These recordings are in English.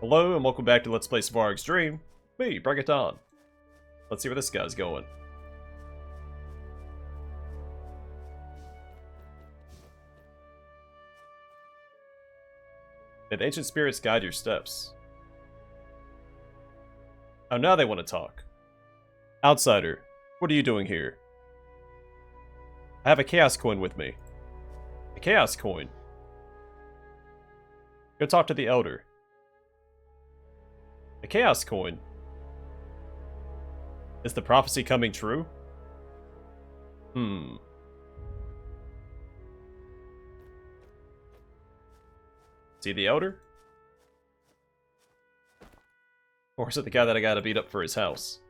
Hello and welcome back to Let's Play Svarog's Dream. Me, bring it on. Let's see where this guy's going. May the ancient spirits guide your steps. Oh, now they want to talk. Outsider, what are you doing here? I have a chaos coin with me. A chaos coin? Go talk to the elder. A chaos coin? Is the prophecy coming true? See the elder? Or is it the guy that I gotta beat up for his house?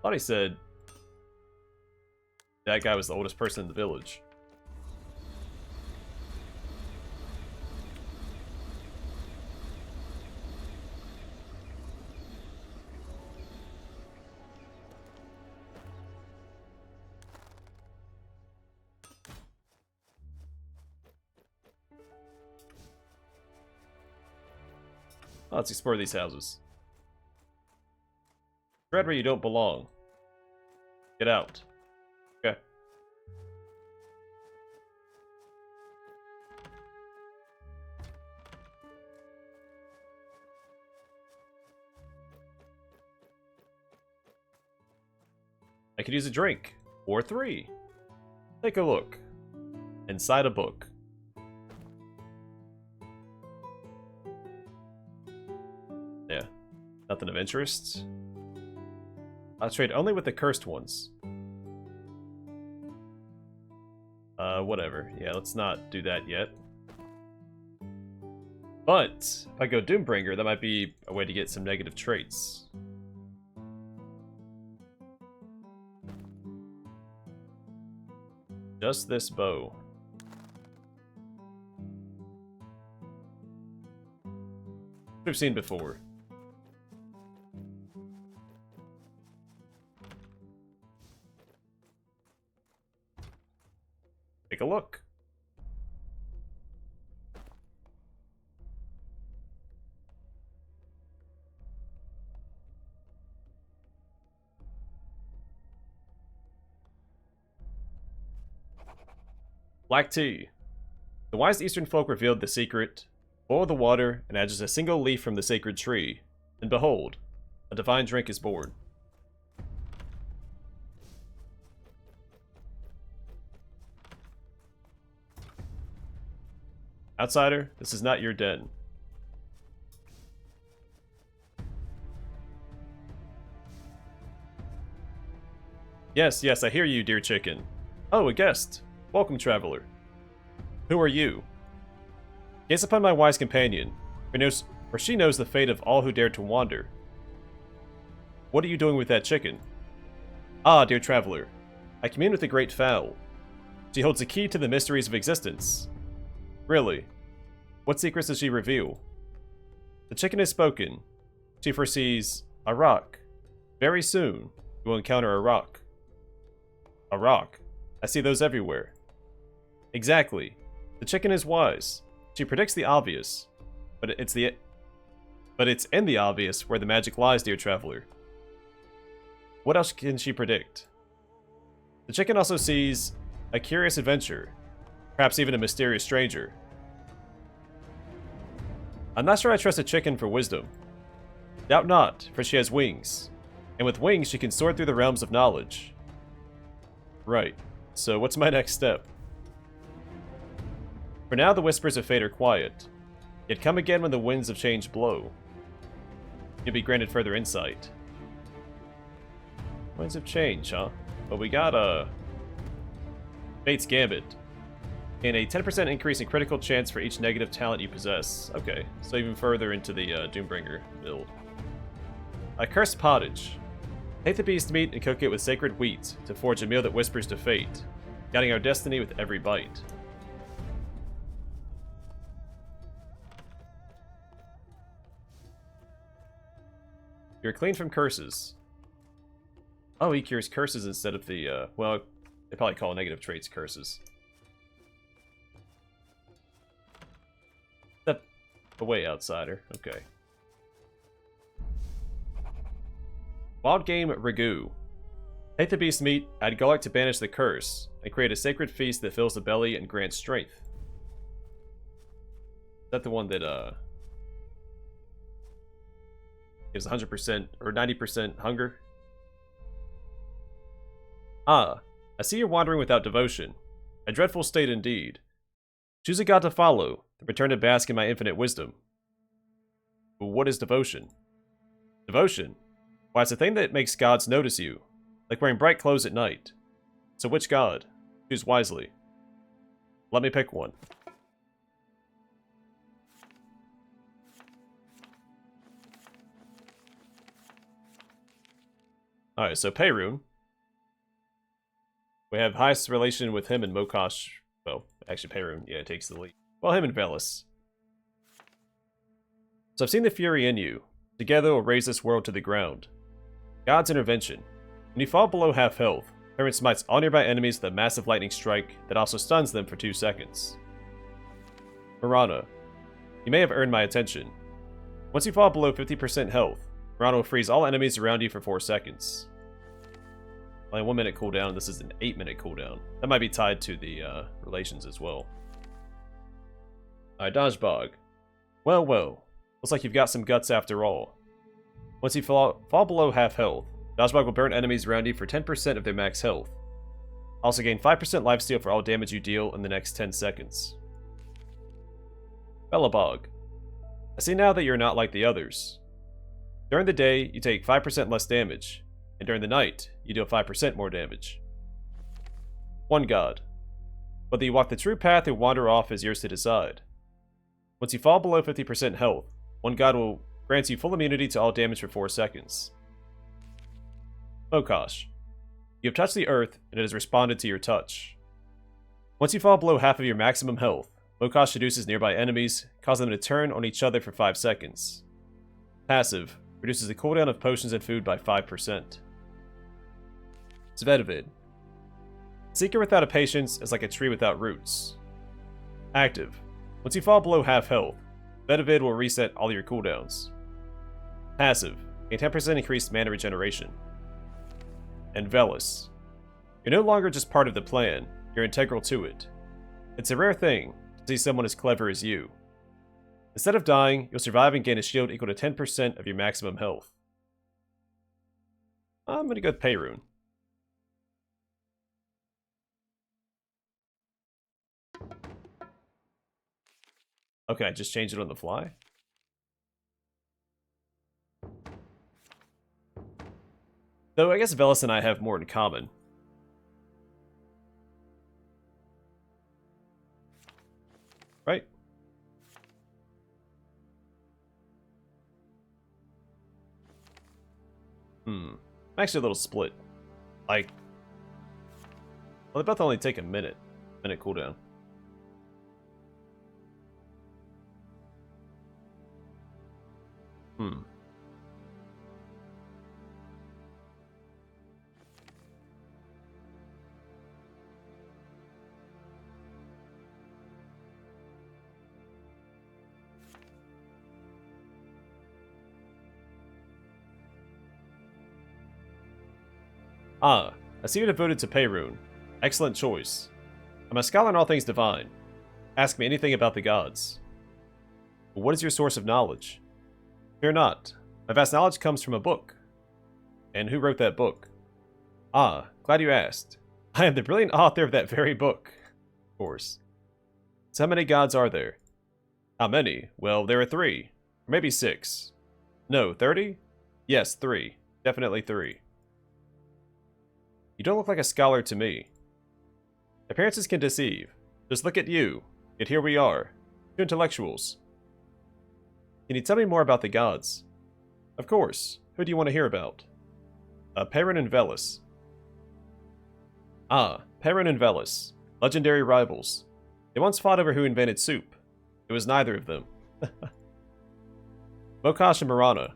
Thought he said that guy was the oldest person in the village. Let's explore these houses. Tread where you don't belong. Get out. Okay. I could use a drink. Or 3. Take a look. Inside a book. Yeah. Nothing of interest. I'll trade only with the cursed ones. Whatever. Yeah, let's not do that yet. But, if I go Doombringer, that might be a way to get some negative traits. Just this bow. We've seen before. Take a look. Black tea. The wise Eastern folk revealed the secret. Boil the water and add just a single leaf from the sacred tree. And behold, a divine drink is born. Outsider, this is not your den. Yes, I hear you, dear chicken. Oh, a guest. Welcome, traveler. Who are you? Gaze upon my wise companion, for she knows the fate of all who dare to wander. What are you doing with that chicken? Ah, dear traveler, I commune with the great fowl. She holds the key to the mysteries of existence. Really? What secrets does she reveal? The chicken has spoken. She foresees a rock. Very soon, you will encounter a rock. A rock? I see those everywhere. Exactly. The chicken is wise. She predicts the obvious, but it's in the obvious where the magic lies, dear traveler. What else can she predict? The chicken also sees a curious adventure, perhaps even a mysterious stranger. I'm not sure I trust a chicken for wisdom. Doubt not, for she has wings, and with wings she can soar through the realms of knowledge. Right, so what's my next step? For now, the whispers of fate are quiet. Yet come again when the winds of change blow. You'll be granted further insight. Winds of change, huh? But we got Fate's Gambit. And a 10% increase in critical chance for each negative talent you possess. Okay, so even further into the Doombringer build. A cursed pottage. Take the beast meat and cook it with sacred wheat to forge a meal that whispers to fate, guiding our destiny with every bite. You're clean from curses. Oh, he cures curses instead of the, well, they probably call negative traits curses. away, outsider. Okay. Wild game ragu. Take the beast meat, add garlic to banish the curse, and create a sacred feast that fills the belly and grants strength. Is that the one that, gives 100% or 90% hunger? Ah, I see you're wandering without devotion. A dreadful state indeed. Choose a god to follow, then return to bask in my infinite wisdom. But what is devotion? Devotion? Why, it's a thing that makes gods notice you, like wearing bright clothes at night. So which god? Choose wisely. Let me pick one. Alright, so Perun. We have highest relation with him and Mokosh. Well, actually Perun, yeah, takes the lead. Well, him and Velis. So I've seen the fury in you. Together we'll raise this world to the ground. God's intervention. When you fall below half health, Perun smites all nearby enemies with a massive lightning strike that also stuns them for 2 seconds. Mirana. You may have earned my attention. Once you fall below 50% health, Mirana will freeze all enemies around you for 4 seconds. Only 1 minute cooldown, this is an 8-minute cooldown. That might be tied to the relations as well. Alright, Dodgebog. Well, well. Looks like you've got some guts after all. Once you fall below half health, Dodgebog will burn enemies around you for 10% of their max health. Also gain 5% lifesteal for all damage you deal in the next 10 seconds. Bellabog. I see now that you're not like the others. During the day, you take 5% less damage, and during the night, you deal 5% more damage. One god. Whether you walk the true path or wander off is yours to decide. Once you fall below 50% health, one god will grant you full immunity to all damage for 4 seconds. Mokosh. You have touched the earth, and it has responded to your touch. Once you fall below half of your maximum health, Mokosh seduces nearby enemies, causing them to turn on each other for 5 seconds. Passive. Reduces the cooldown of potions and food by 5%. Svetavid. Seeker without a patience is like a tree without roots. Active. Once you fall below half health, Svetavid will reset all your cooldowns. Passive. A 10% increased mana regeneration. And Velis. You're no longer just part of the plan, you're integral to it. It's a rare thing to see someone as clever as you. Instead of dying, you'll survive and gain a shield equal to 10% of your maximum health. I'm gonna go with Perun. Okay, I just changed it on the fly. Though I guess Velis and I have more in common. Right? I'm actually a little split. Like, well, they both only take a minute cooldown. Ah, I see you're devoted to Perun. Excellent choice. I'm a scholar in all things divine. Ask me anything about the gods. But what is your source of knowledge? Fear not. My vast knowledge comes from a book. And who wrote that book? Ah, glad you asked. I am the brilliant author of that very book. Of course. So how many gods are there? How many? Well, there are 3. Or maybe 6. No, 30? Yes, 3. Definitely 3. You don't look like a scholar to me. Appearances can deceive. Just look at you. Yet here we are. 2 intellectuals. Can you tell me more about the gods? Of course. Who do you want to hear about? Perun and Velis. Ah, Perun and Velis. Legendary rivals. They once fought over who invented soup. It was neither of them. Mokosh and Mirana.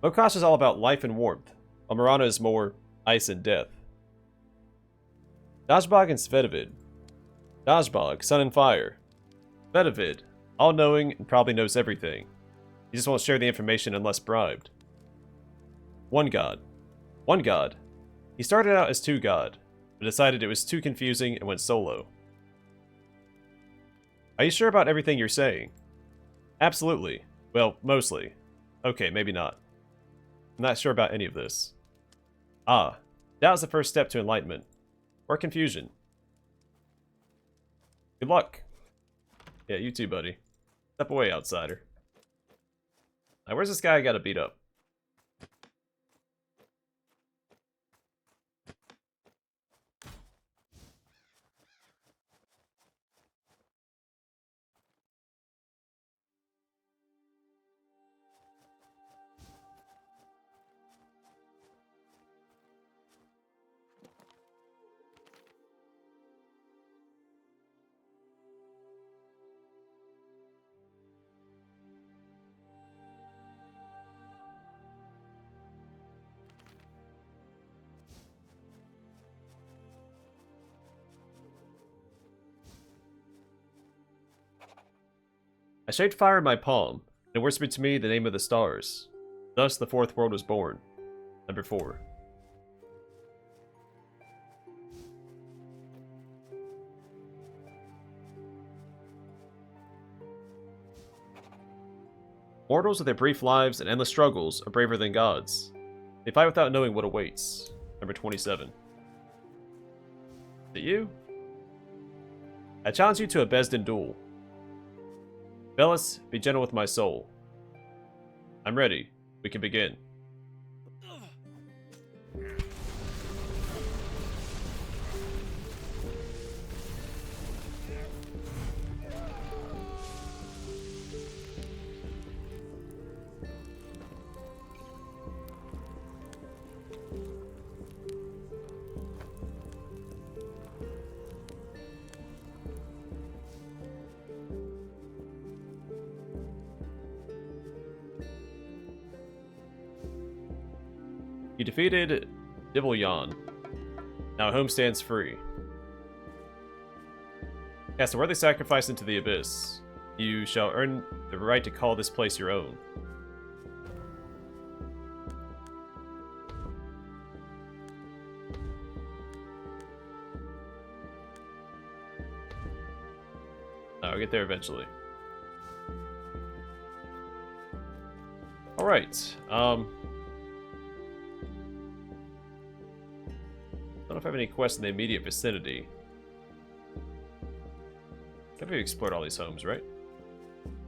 Mokosh is all about life and warmth, while Mirana is more ice and death. Dodgebog and Svetavid. Dodgebog, sun and fire. Svetavid, All-knowing and probably knows everything. He just won't share the information unless bribed. One God. One God. He started out as two God, but decided it was too confusing and went solo. Are you sure about everything you're saying? Absolutely. Well, mostly. Okay, maybe not. I'm not sure about any of this. Ah, doubt is the first step to enlightenment. Or confusion. Good luck. Yeah, you too, buddy. Step away, outsider. Now, where's this guy I gotta beat up? I shaped fire in my palm, and it whispered to me the name of the stars. Thus the fourth world was born. Number 4. Mortals with their brief lives and endless struggles are braver than gods. They fight without knowing what awaits. Number 27. Is it you? I challenge you to a Bezdan duel. Bellis, be gentle with my soul. I'm ready. We can begin. You defeated Devourers. Now home stands free. Cast a worthy sacrifice into the abyss. You shall earn the right to call this place your own. I'll get there eventually. Alright, I don't know if I have any quests in the immediate vicinity. I've explored all these homes, right?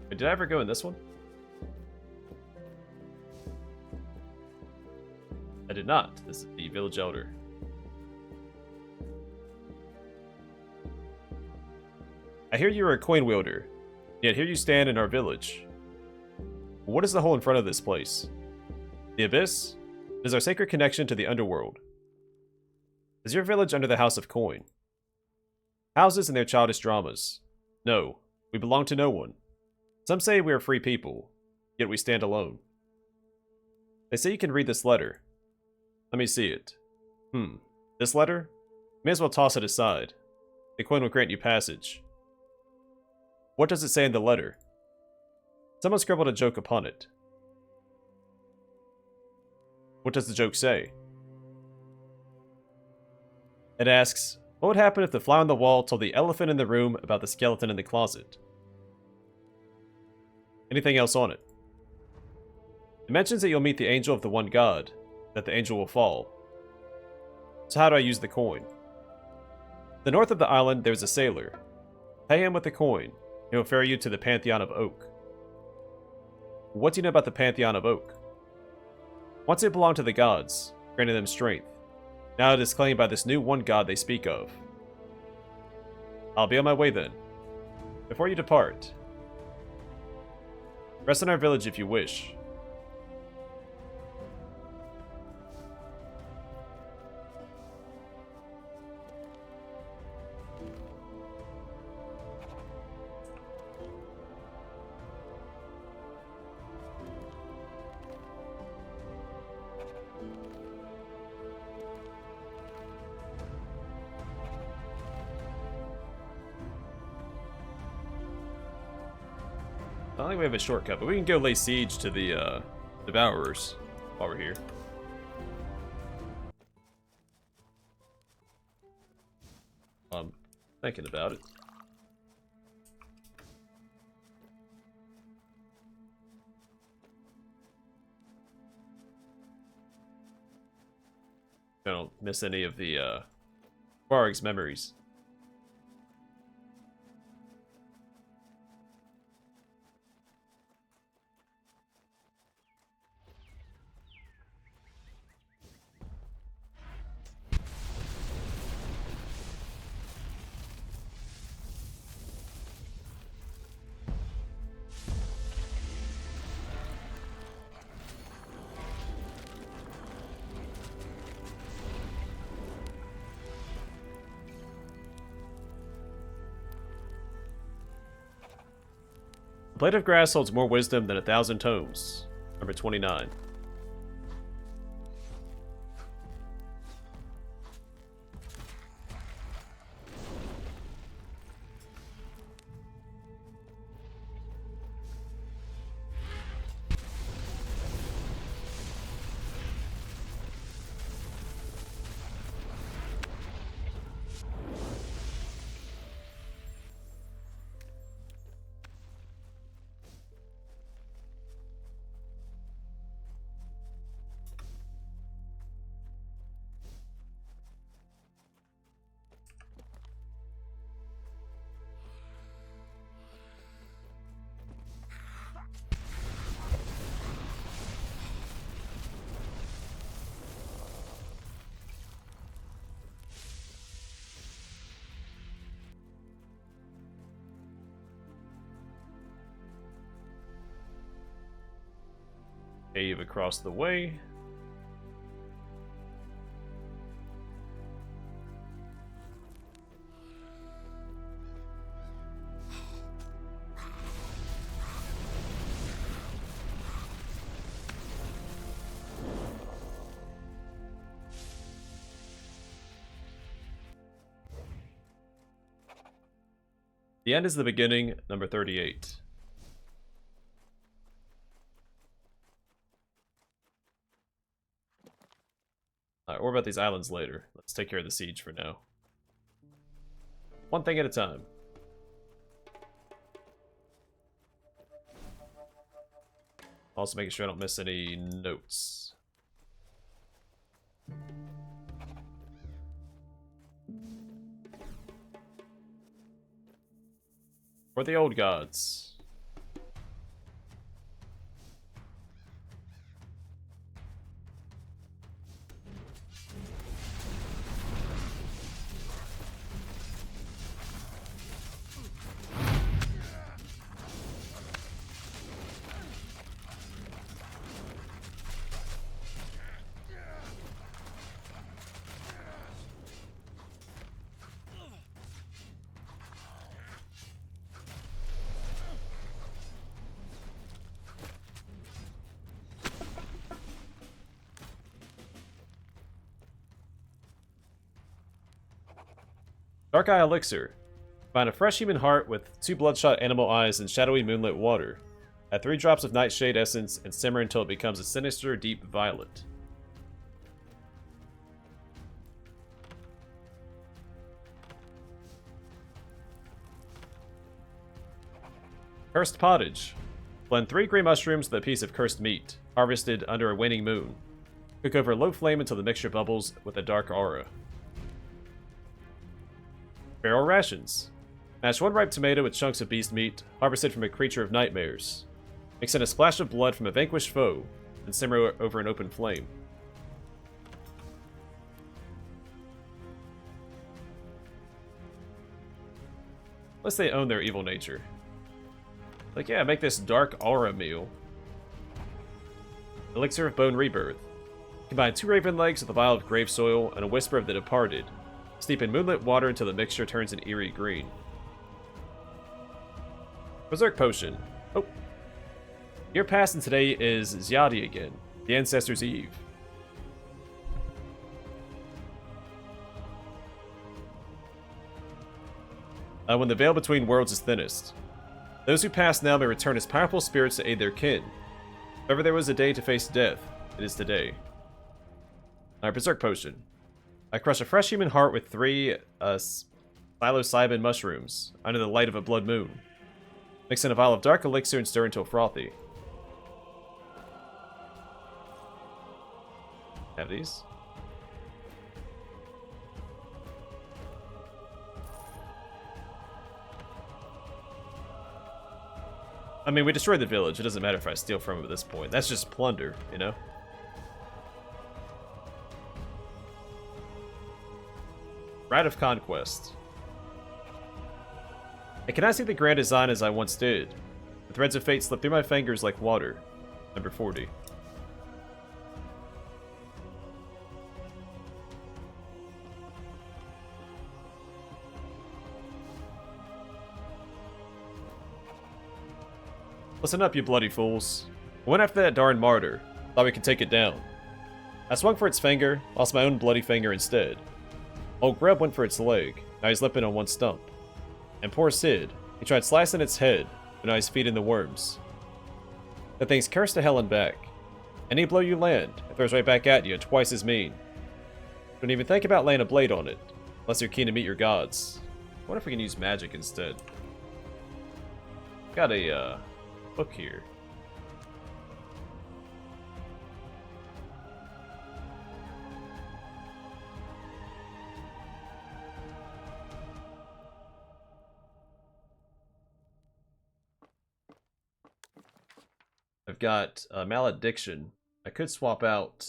Wait, did I ever go in this one? I did not. This is the village elder. I hear you are a coin wielder, yet here you stand in our village. What is the hole in front of this place? The abyss? It is our sacred connection to the Underworld. Is your village under the House of Coin? Houses and their childish dramas. No, we belong to no one. Some say we are free people, yet we stand alone. They say you can read this letter. Let me see it. This letter? May as well toss it aside. The coin will grant you passage. What does it say in the letter? Someone scribbled a joke upon it. What does the joke say? It asks, what would happen if the fly on the wall told the elephant in the room about the skeleton in the closet? Anything else on it? It mentions that you'll meet the angel of the one god, that the angel will fall. So how do I use the coin? To the north of the island, there's a sailor. Pay him with the coin. He will ferry you to the Pantheon of Oak. What do you know about the Pantheon of Oak? Once it belonged to the gods, granting them strength. Now it is claimed by this new one god they speak of. I'll be on my way then. Before you depart, rest in our village if you wish. I don't think we have a shortcut, but we can go lay siege to the Devourers while we're here. I'm thinking about it. I don't miss any of the Svarog's memories. The Blade of Grass holds more wisdom than 1,000 tomes. Number 29. Cave across the way. The end is the beginning, number 38. Alright, we'll worry about these islands later. Let's take care of the siege for now. One thing at a time. Also making sure I don't miss any notes. For the old gods. Dark Eye Elixir. Find a fresh human heart with 2 bloodshot animal eyes and shadowy moonlit water. Add 3 drops of Nightshade essence and simmer until it becomes a sinister, deep violet. Cursed Pottage. Blend 3 green mushrooms with a piece of cursed meat, harvested under a waning moon. Cook over a low flame until the mixture bubbles with a dark aura. Feral Rations. Mash 1 ripe tomato with chunks of beast meat, harvested from a creature of nightmares. Mix in a splash of blood from a vanquished foe, and simmer over an open flame. Unless they own their evil nature. Like, yeah, make this dark aura meal. Elixir of Bone Rebirth. Combine 2 raven legs with a vial of grave soil and a whisper of the departed. Steep in moonlit water until the mixture turns an eerie green. Berserk Potion. Oh. Year past and today is Zyadi again, the Ancestor's Eve. When the veil between worlds is thinnest. Those who pass now may return as powerful spirits to aid their kin. If ever there was a day to face death, it is today. Alright, Berserk Potion. I crush a fresh human heart with 3 psilocybin mushrooms under the light of a blood moon. Mix in a vial of dark elixir and stir until frothy. Have these? I mean, we destroyed the village. It doesn't matter if I steal from it at this point. That's just plunder, you know? Rite of Conquest. I cannot see the grand design as I once did. The threads of fate slip through my fingers like water. Number 40. Listen up, you bloody fools. I went after that darn martyr. Thought we could take it down. I swung for its finger, lost my own bloody finger instead. Old Grub went for its leg, now he's limping on one stump. And poor Sid, he tried slicing its head, but now he's feeding the worms. That thing's cursed to hell and back. Any blow you land, it throws right back at you, twice as mean. Don't even think about laying a blade on it, unless you're keen to meet your gods. I wonder if we can use magic instead. Got a, book here. I've got malediction. I could swap out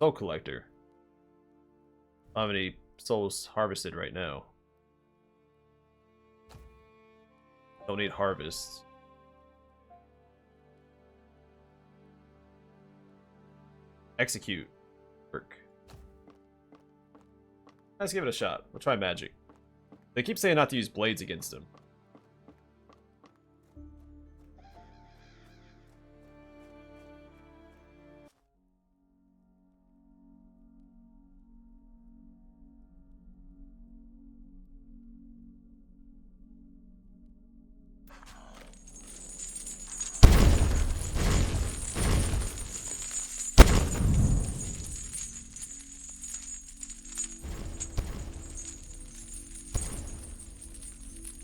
Soul Collector. I don't have any souls harvested right now. Don't need harvest. Execute. Work. Let's give it a shot. We'll try magic. They keep saying not to use blades against him.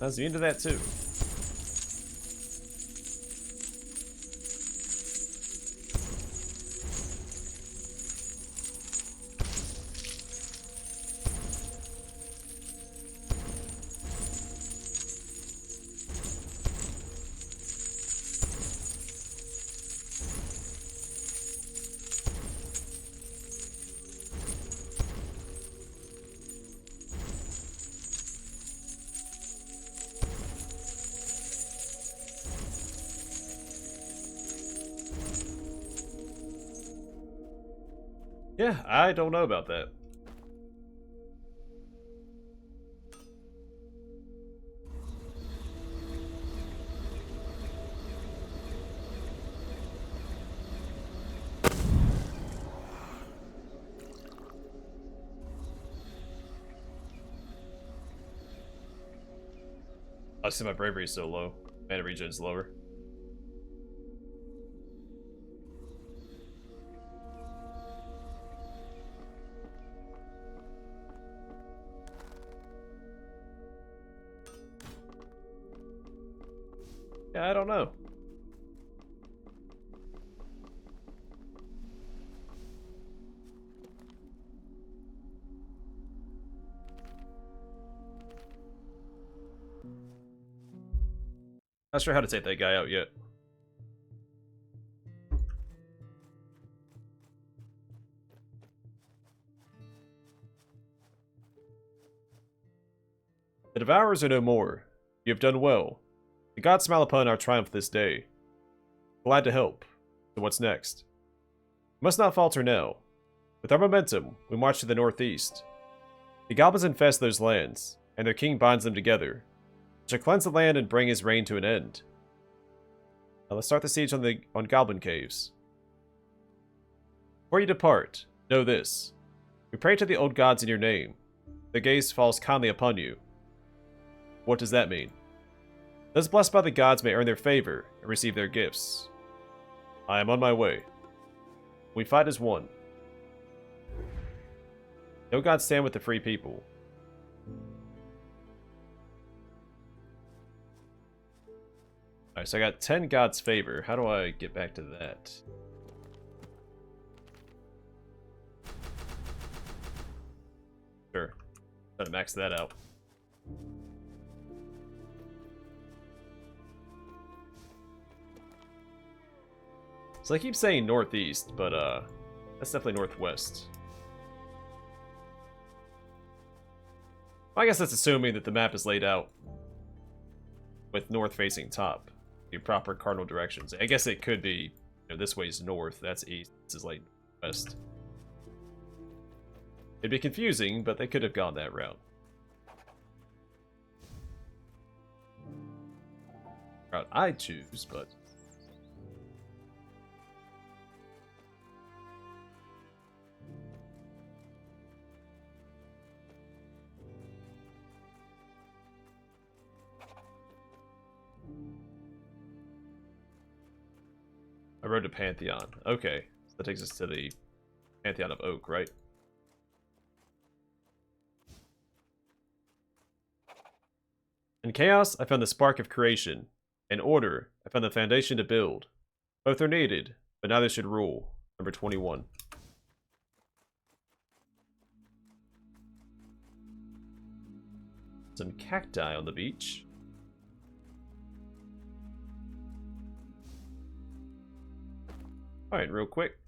I was into that too. Yeah, I don't know about that. I see my bravery is so low. Mana regen's lower. Yeah, I don't know. Not sure how to take that guy out yet. The Devourers are no more. You have done well. The gods smile upon our triumph this day. Glad to help. So what's next? We must not falter now. With our momentum, we march to the northeast. The goblins infest those lands, and their king binds them together. We shall cleanse the land and bring his reign to an end. Now let's start the siege on Goblin Caves. Before you depart, know this. We pray to the old gods in your name. their gaze falls kindly upon you. What does that mean? Those blessed by the gods may earn their favor and receive their gifts. I am on my way. We fight as one. No gods stand with the free people. Alright, so I got 10 gods' favor. How do I get back to that? Sure. Try to max that out. So I keep saying northeast, but that's definitely northwest. I guess that's assuming that the map is laid out with north facing top. The proper cardinal directions. I guess it could be, this way is north, that's east, this is like west. It'd be confusing, but they could have gone that route. Route I choose, but... I rode to Pantheon. Okay, so that takes us to the Pantheon of Oak, right? In chaos, I found the spark of creation. In order, I found the foundation to build. Both are needed, but neither should rule. Number 21. Some cacti on the beach. Alright, real quick.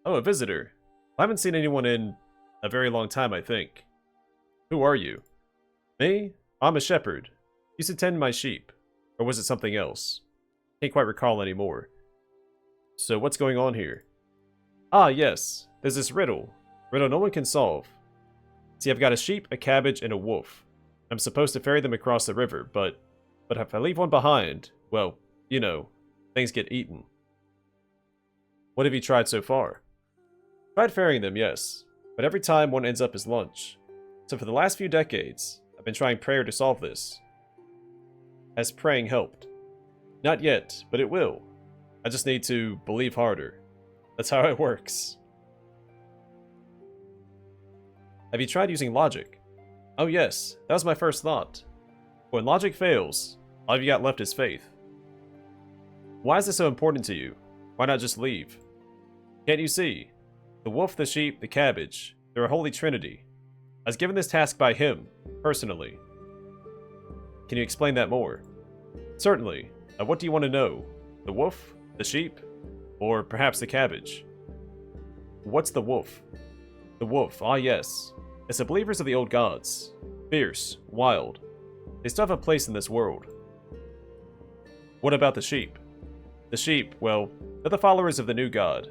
Oh, a visitor. I haven't seen anyone in a very long time, I think. Who are you? Me? I'm a shepherd. Used to tend my sheep. Or was it something else? Can't quite recall anymore. So what's going on here? Ah, yes. There's this riddle. Riddle no one can solve. See, I've got a sheep, a cabbage, and a wolf. I'm supposed to ferry them across the river, but if I leave one behind, well, things get eaten. What have you tried so far? Tried ferrying them, yes, but every time one ends up as lunch. So for the last few decades, I've been trying prayer to solve this. Has praying helped? Not yet, but it will. I just need to believe harder. That's how it works. Have you tried using logic? Oh yes, that was my first thought. When logic fails, all you got left is faith. Why is this so important to you? Why not just leave? Can't you see? The wolf, the sheep, the cabbage, they're a holy trinity. I was given this task by him, personally. Can you explain that more? Certainly. What do you want to know? The wolf? The sheep? Or perhaps the cabbage? What's the wolf? The wolf, ah yes. It's the believers of the old gods. Fierce, wild. They still have a place in this world. What about the sheep? The sheep, well, they're the followers of the new god.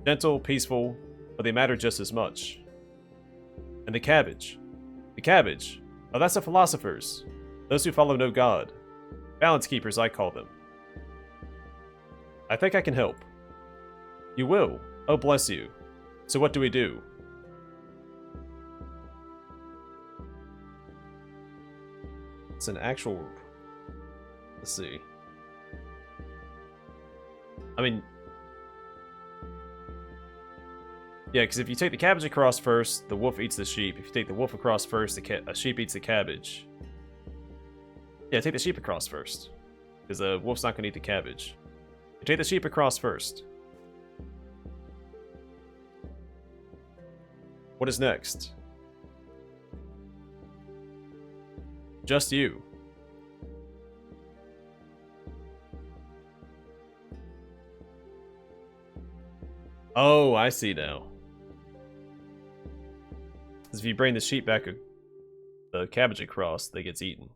Gentle, peaceful, but they matter just as much. And the cabbage? The cabbage? Oh, that's the philosophers. Those who follow no god. Balance keepers, I call them. I think I can help. You will? Oh, bless you. So what do we do? It's an actual... Let's see. I mean... Yeah, because if you take the cabbage across first, the wolf eats the sheep. If you take the wolf across first, the sheep eats the cabbage. Yeah, take the sheep across first. Because the wolf's not going to eat the cabbage. You take the sheep across first. What is next? Just you. Oh, I see now. Because if you bring the sheep back, the cabbage across, they gets eaten.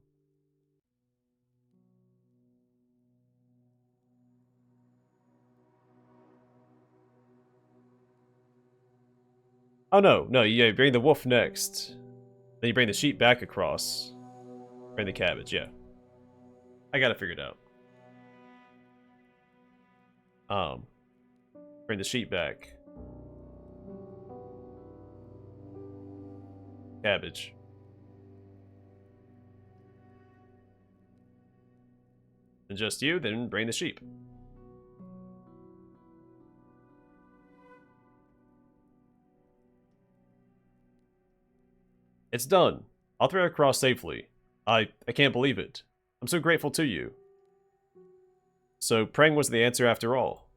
Oh no, no, yeah, you bring the wolf next. Then you bring the sheep back across. Bring the cabbage, yeah. I got it figured out. Bring the sheep back. Cabbage. And just you, then bring the sheep. It's done. I'll throw it across safely. I can't believe it. I'm so grateful to you. So praying was the answer after all.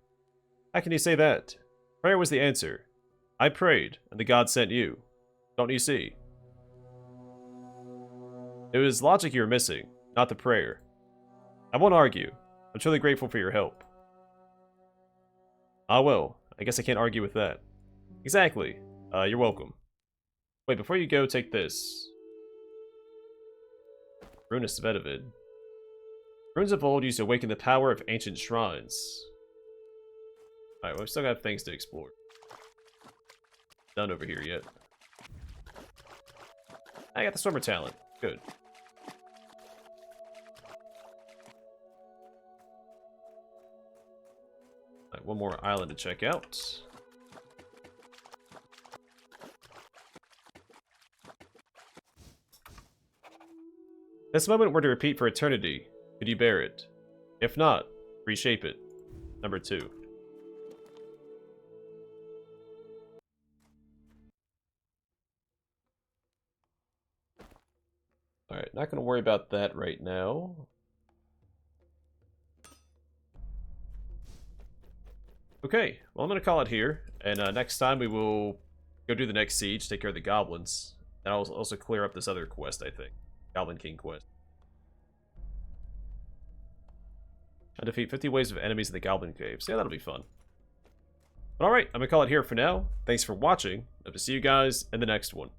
How can you say that? Prayer was the answer. I prayed, and the God sent you. Don't you see? It was logic you were missing, not the prayer. I won't argue. I'm truly grateful for your help. Ah well, I guess I can't argue with that. Exactly. You're welcome. Wait, before you go, take this. Rune of Svetovid. Runes of old used to awaken the power of ancient shrines. Alright, well, we still got things to explore. None over here yet. I got the swimmer talent. Good. Alright, one more island to check out. This moment were to repeat for eternity. Could you bear it? If not, reshape it. Number 2. Alright, not gonna worry about that right now. Okay, well I'm gonna call it here, and next time we will go do the next siege, take care of the goblins, and I'll also clear up this other quest, I think. Goblin King quest. And defeat 50 waves of enemies in the Goblin Caves. Yeah, that'll be fun. But alright, I'm gonna call it here for now. Thanks for watching. Hope to see you guys in the next one.